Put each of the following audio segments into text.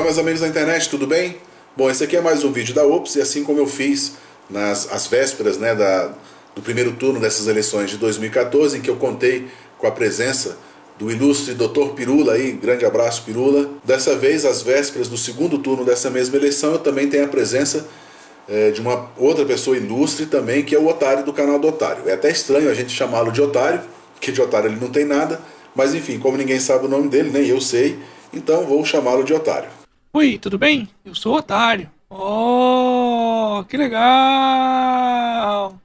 Meus amigos da internet, tudo bem? Bom, esse aqui é mais um vídeo da Ops, e assim como eu fiz nas vésperas, né, do primeiro turno dessas eleições de 2014, em que eu contei com a presença do ilustre Dr. Pirula, aí, grande abraço Pirula. Dessa vez, às vésperas do segundo turno dessa mesma eleição, eu também tenho a presença de uma outra pessoa ilustre também, que é o Otário do canal do Otário. É até estranho a gente chamá-lo de Otário, porque de Otário ele não tem nada, mas enfim, como ninguém sabe o nome dele, nem eu sei, então vou chamá-lo de Otário. Oi, tudo bem? Eu sou o Otário. Oh, que legal!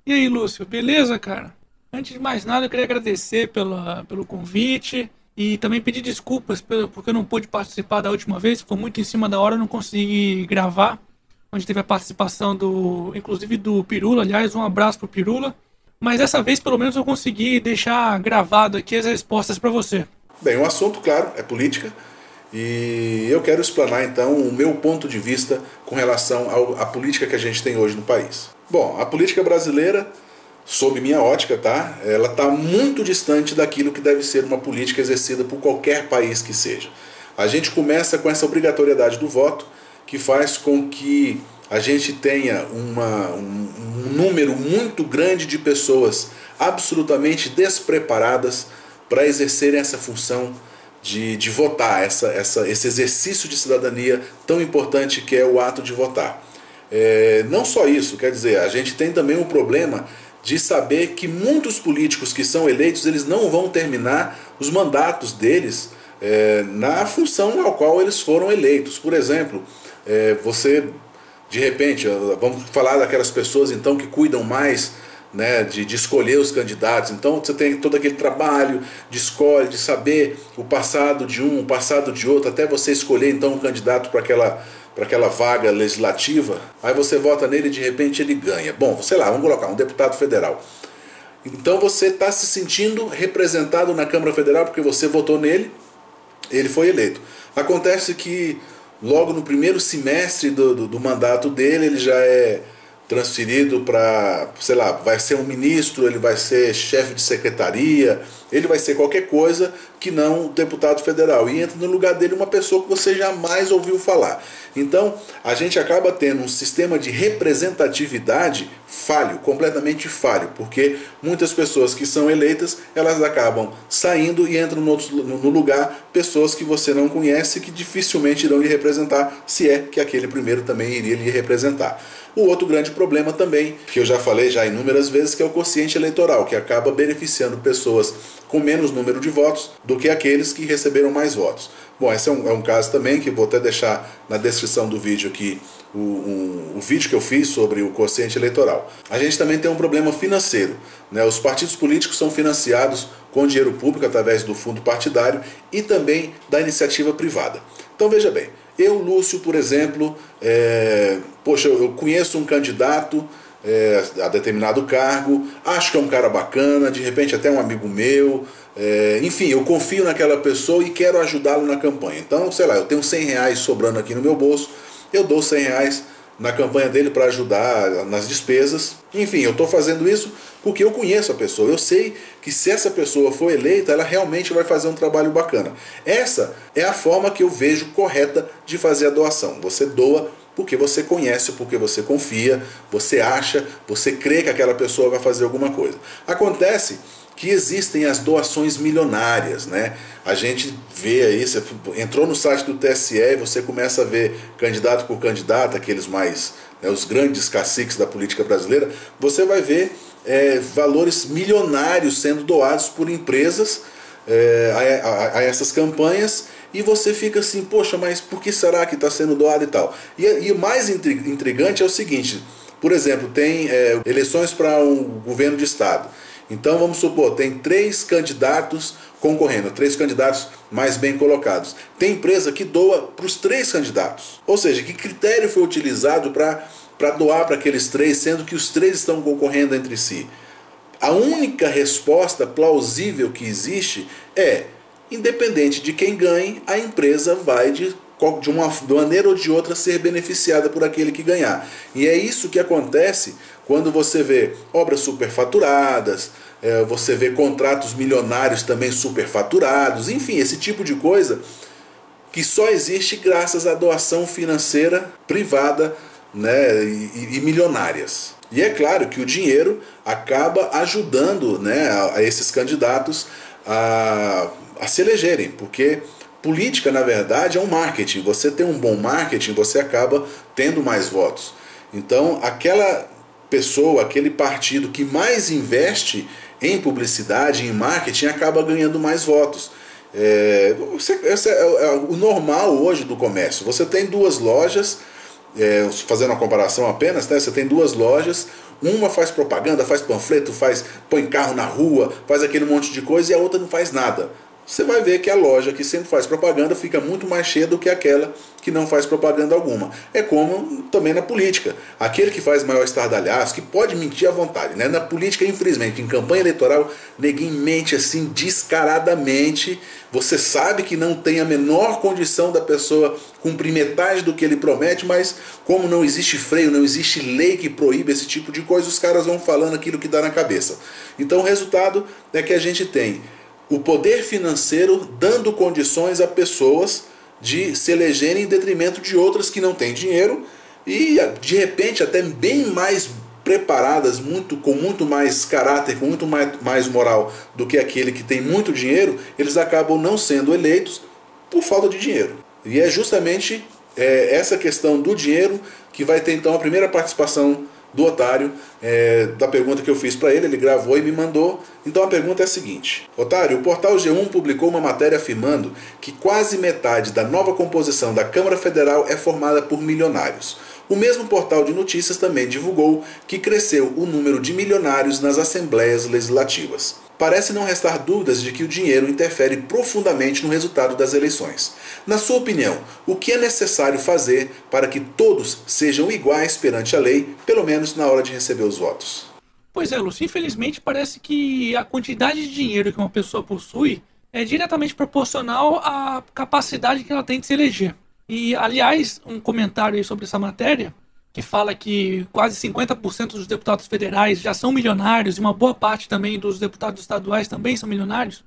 E aí, Lúcio, beleza, cara? Antes de mais nada, eu queria agradecer pelo convite e também pedir desculpas porque eu não pude participar da última vez. Ficou muito em cima da hora, eu não consegui gravar. Onde teve a participação inclusive do Pirula. Aliás, um abraço pro Pirula. Mas dessa vez, pelo menos, eu consegui deixar gravado aqui as respostas para você. Bem, o assunto, claro, é política. E eu quero explanar então o meu ponto de vista com relação à política que a gente tem hoje no país. Bom, a política brasileira, sob minha ótica, tá? Ela está muito distante daquilo que deve ser uma política exercida por qualquer país que seja. A gente começa com essa obrigatoriedade do voto, que faz com que a gente tenha um número muito grande de pessoas absolutamente despreparadas para exercerem essa função de votar, esse exercício de cidadania tão importante que é o ato de votar. Não só isso, quer dizer, a gente tem também o problema de saber que muitos políticos que são eleitos, eles não vão terminar os mandatos deles na função ao qual eles foram eleitos. Por exemplo, você, de repente, vamos falar daquelas pessoas então que cuidam mais, né, de escolher os candidatos. Então você tem todo aquele trabalho de escolha, de saber o passado de um, o passado de outro, até você escolher então um candidato para aquela vaga legislativa. Aí você vota nele e de repente ele ganha. Bom, sei lá, vamos colocar um deputado federal. Então você está se sentindo representado na Câmara Federal porque você votou nele, ele foi eleito. Acontece que logo no primeiro semestre do mandato dele, ele já é transferido para, sei lá, vai ser um ministro, ele vai ser chefe de secretaria, ele vai ser qualquer coisa que não deputado federal. E entra no lugar dele uma pessoa que você jamais ouviu falar. Então, a gente acaba tendo um sistema de representatividade falho, completamente falho, porque muitas pessoas que são eleitas, elas acabam saindo e entram no lugar pessoas que você não conhece, que dificilmente irão lhe representar, se é que aquele primeiro também iria lhe representar. O outro grande problema também, que eu já falei já inúmeras vezes, que é o quociente eleitoral, que acaba beneficiando pessoas com menos número de votos do que aqueles que receberam mais votos. Bom, esse é um caso também que vou até deixar na descrição do vídeo aqui o vídeo que eu fiz sobre o quociente eleitoral. A gente também tem um problema financeiro, né? Os partidos políticos são financiados com dinheiro público através do fundo partidário e também da iniciativa privada. Então veja bem, eu, Lúcio, por exemplo, poxa, eu conheço um candidato a determinado cargo, acho que é um cara bacana, de repente até um amigo meu, enfim, eu confio naquela pessoa e quero ajudá-lo na campanha. Então, sei lá, eu tenho R$100 sobrando aqui no meu bolso, eu dou R$100 na campanha dele para ajudar nas despesas. Enfim, eu estou fazendo isso porque eu conheço a pessoa, eu sei que se essa pessoa for eleita, ela realmente vai fazer um trabalho bacana. Essa é a forma que eu vejo correta de fazer a doação. Você doa porque você conhece, porque você confia, você acha, você crê que aquela pessoa vai fazer alguma coisa. Acontece que existem as doações milionárias, né? A gente vê aí, você entrou no site do TSE e você começa a ver candidato por candidato, aqueles mais, né, os grandes caciques da política brasileira, você vai ver valores milionários sendo doados por empresas a essas campanhas, e você fica assim, poxa, mas por que será que está sendo doado e tal? E o mais intrigante é o seguinte, por exemplo, tem eleições para um governo de estado. Então vamos supor, tem 3 candidatos concorrendo, 3 candidatos mais bem colocados. Tem empresa que doa para os 3 candidatos. Ou seja, que critério foi utilizado para doar para aqueles 3, sendo que os 3 estão concorrendo entre si? A única resposta plausível que existe é, independente de quem ganhe, a empresa vai de uma maneira ou de outra ser beneficiada por aquele que ganhar. E é isso que acontece quando você vê obras superfaturadas, você vê contratos milionários também superfaturados, enfim, esse tipo de coisa que só existe graças à doação financeira privada, né, e milionárias. E é claro que o dinheiro acaba ajudando, né, a esses candidatos a se elegerem, porque política, na verdade, é um marketing. Você tem um bom marketing, você acaba tendo mais votos. Então, aquela pessoa, aquele partido que mais investe em publicidade, em marketing, acaba ganhando mais votos. Esse é o normal hoje do comércio. Você tem duas lojas, fazendo uma comparação apenas, né? Você tem duas lojas, uma faz propaganda, faz panfleto, põe carro na rua, faz aquele monte de coisa, e a outra não faz nada. Você vai ver que a loja que sempre faz propaganda fica muito mais cheia do que aquela que não faz propaganda alguma. É como também na política. Aquele que faz maior estardalhaço, que pode mentir à vontade, né? Na política, infelizmente, em campanha eleitoral, ninguém mente assim descaradamente. Você sabe que não tem a menor condição da pessoa cumprir metade do que ele promete, mas como não existe freio, não existe lei que proíbe esse tipo de coisa, os caras vão falando aquilo que dá na cabeça. Então o resultado é que a gente tem o poder financeiro dando condições a pessoas de se elegerem em detrimento de outras que não têm dinheiro e, de repente, até bem mais preparadas, com muito mais caráter, com muito mais moral do que aquele que tem muito dinheiro, eles acabam não sendo eleitos por falta de dinheiro. E é justamente essa questão do dinheiro que vai ter, então, a primeira participação do Otário, da pergunta que eu fiz para ele. Ele gravou e me mandou. Então a pergunta é a seguinte: Otário, o portal G1 publicou uma matéria afirmando que quase metade da nova composição da Câmara Federal é formada por milionários. O mesmo portal de notícias também divulgou que cresceu o número de milionários nas assembleias legislativas. Parece não restar dúvidas de que o dinheiro interfere profundamente no resultado das eleições. Na sua opinião, o que é necessário fazer para que todos sejam iguais perante a lei, pelo menos na hora de receber os votos? Pois é, Lúcio, infelizmente parece que a quantidade de dinheiro que uma pessoa possui é diretamente proporcional à capacidade que ela tem de se eleger. E, aliás, um comentário aí sobre essa matéria, que fala que quase 50% dos deputados federais já são milionários e uma boa parte também dos deputados estaduais também são milionários.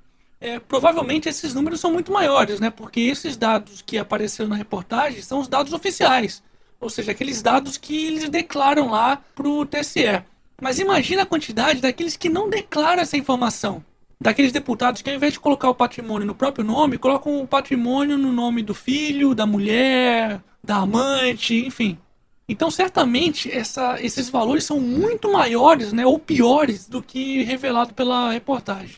Provavelmente esses números são muito maiores, né? Porque esses dados que apareceram na reportagem são os dados oficiais, ou seja, aqueles dados que eles declaram lá para o TSE. Mas imagina a quantidade daqueles que não declaram essa informação. Daqueles deputados que, ao invés de colocar o patrimônio no próprio nome, colocam o patrimônio no nome do filho, da mulher, da amante, enfim. Então, certamente, esses valores são muito maiores, né, ou piores do que revelado pela reportagem.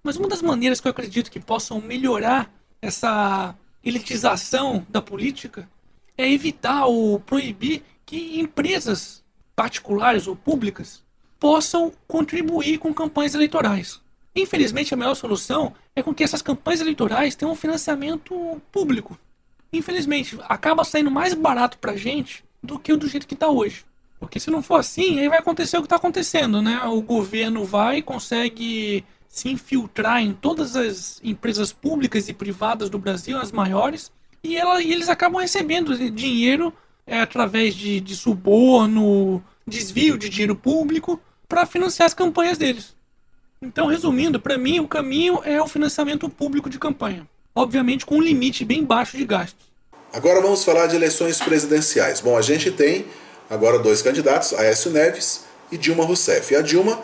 Mas uma das maneiras que eu acredito que possam melhorar essa elitização da política é evitar ou proibir que empresas particulares ou públicas possam contribuir com campanhas eleitorais. Infelizmente, a melhor solução é com que essas campanhas eleitorais tenham um financiamento público. Infelizmente, acaba saindo mais barato pra gente do que o do jeito que está hoje. Porque se não for assim, aí vai acontecer o que está acontecendo, né? O governo consegue se infiltrar em todas as empresas públicas e privadas do Brasil, as maiores, e eles acabam recebendo dinheiro através de suborno, desvio de dinheiro público para financiar as campanhas deles. Então, resumindo, para mim o caminho é o financiamento público de campanha. Obviamente com um limite bem baixo de gastos. Agora vamos falar de eleições presidenciais. Bom, a gente tem agora dois candidatos, Aécio Neves e Dilma Rousseff. A Dilma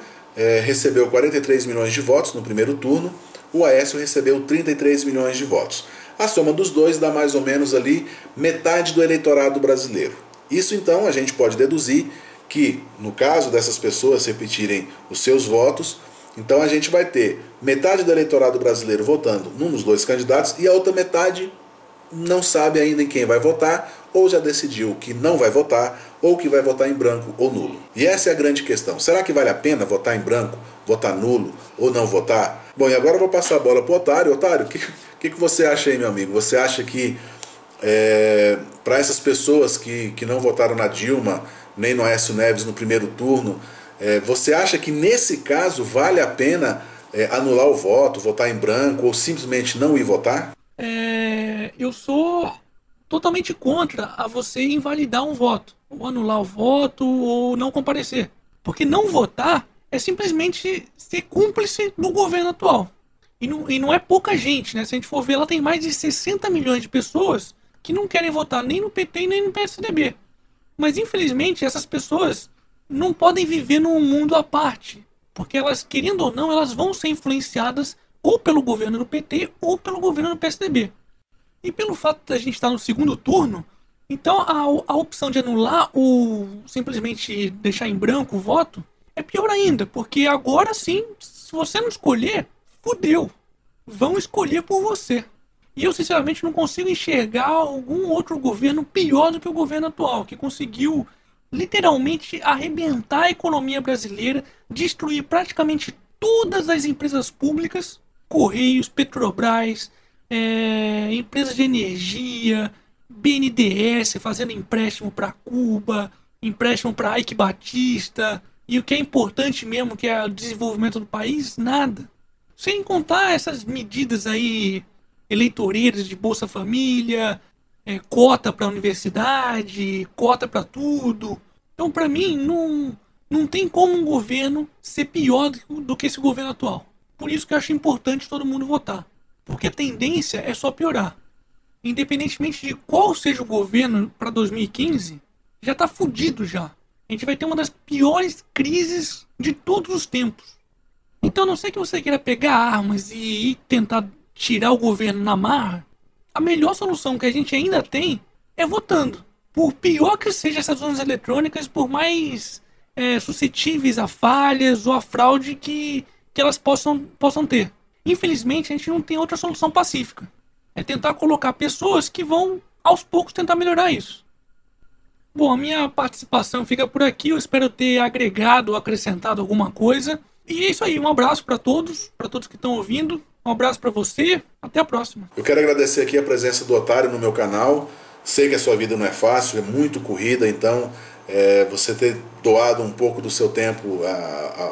recebeu 43 milhões de votos no primeiro turno, o Aécio recebeu 33 milhões de votos. A soma dos dois dá mais ou menos ali metade do eleitorado brasileiro. Isso então a gente pode deduzir que, no caso dessas pessoas repetirem os seus votos, então a gente vai ter metade do eleitorado brasileiro votando num dos dois candidatos e a outra metade não sabe ainda em quem vai votar, ou já decidiu que não vai votar, ou que vai votar em branco ou nulo. E essa é a grande questão. Será que vale a pena votar em branco, votar nulo ou não votar? Bom, e agora eu vou passar a bola para o Otário. Otário, o que você acha aí, meu amigo? Você acha que para essas pessoas que não votaram na Dilma, nem no Aécio Neves no primeiro turno, você acha que nesse caso vale a pena anular o voto, votar em branco ou simplesmente não ir votar? Eu sou totalmente contra a você invalidar um voto, ou anular o voto, ou não comparecer. Porque não votar é simplesmente ser cúmplice do governo atual. E não é pouca gente, né? Se a gente for ver, ela tem mais de 60 milhões de pessoas que não querem votar nem no PT nem no PSDB. Mas infelizmente essas pessoas não podem viver num mundo à parte. Porque elas, querendo ou não, elas vão ser influenciadas ou pelo governo do PT ou pelo governo do PSDB. E pelo fato de a gente estar no segundo turno, então a opção de anular ou simplesmente deixar em branco o voto é pior ainda. Porque agora sim, se você não escolher, fudeu. Vão escolher por você. E eu sinceramente não consigo enxergar algum outro governo pior do que o governo atual, que conseguiu literalmente arrebentar a economia brasileira, destruir praticamente todas as empresas públicas, Correios, Petrobras, empresas de energia, BNDES fazendo empréstimo para Cuba, empréstimo para Ike Batista, e o que é importante mesmo, que é o desenvolvimento do país, nada. Sem contar essas medidas aí eleitoreiras de Bolsa Família, cota para universidade, cota para tudo. Então, para mim, não tem como um governo ser pior do que esse governo atual. Por isso que eu acho importante todo mundo votar. Porque a tendência é só piorar. Independentemente de qual seja o governo para 2015, já está fudido já. A gente vai ter uma das piores crises de todos os tempos. Então, a não sei que você queira pegar armas e tentar tirar o governo na marra, a melhor solução que a gente ainda tem é votando. Por pior que sejam essas urnas eletrônicas, por mais suscetíveis a falhas ou a fraude que elas possam ter. Infelizmente, a gente não tem outra solução pacífica. É tentar colocar pessoas que vão, aos poucos, tentar melhorar isso. Bom, a minha participação fica por aqui. Eu espero ter agregado ou acrescentado alguma coisa. E é isso aí. Um abraço para todos que estão ouvindo. Um abraço para você. Até a próxima. Eu quero agradecer aqui a presença do Otário no meu canal. Sei que a sua vida não é fácil, é muito corrida, então você ter doado um pouco do seu tempo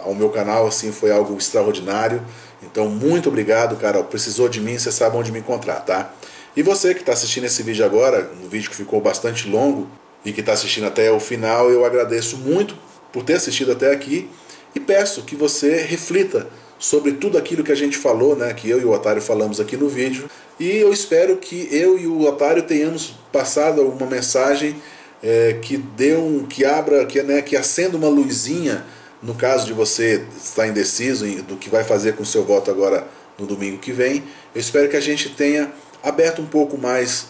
ao meu canal assim foi algo extraordinário. Então, muito obrigado, cara. Precisou de mim, você sabe onde me encontrar, tá? E você que está assistindo esse vídeo agora, um vídeo que ficou bastante longo e que está assistindo até o final, eu agradeço muito por ter assistido até aqui e peço que você reflita sobre tudo aquilo que a gente falou, né, que eu e o Otário falamos aqui no vídeo, e eu espero que eu e o Otário tenhamos passado alguma mensagem que acenda uma luzinha no caso de você estar indeciso do que vai fazer com o seu voto agora no domingo que vem. Eu espero que a gente tenha aberto um pouco mais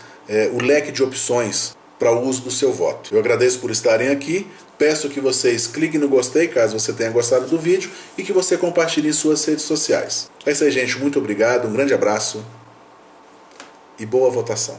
o leque de opções para o uso do seu voto. Eu agradeço por estarem aqui, peço que vocês cliquem no gostei caso você tenha gostado do vídeo e que você compartilhe em suas redes sociais. É isso aí, gente, muito obrigado, um grande abraço e boa votação.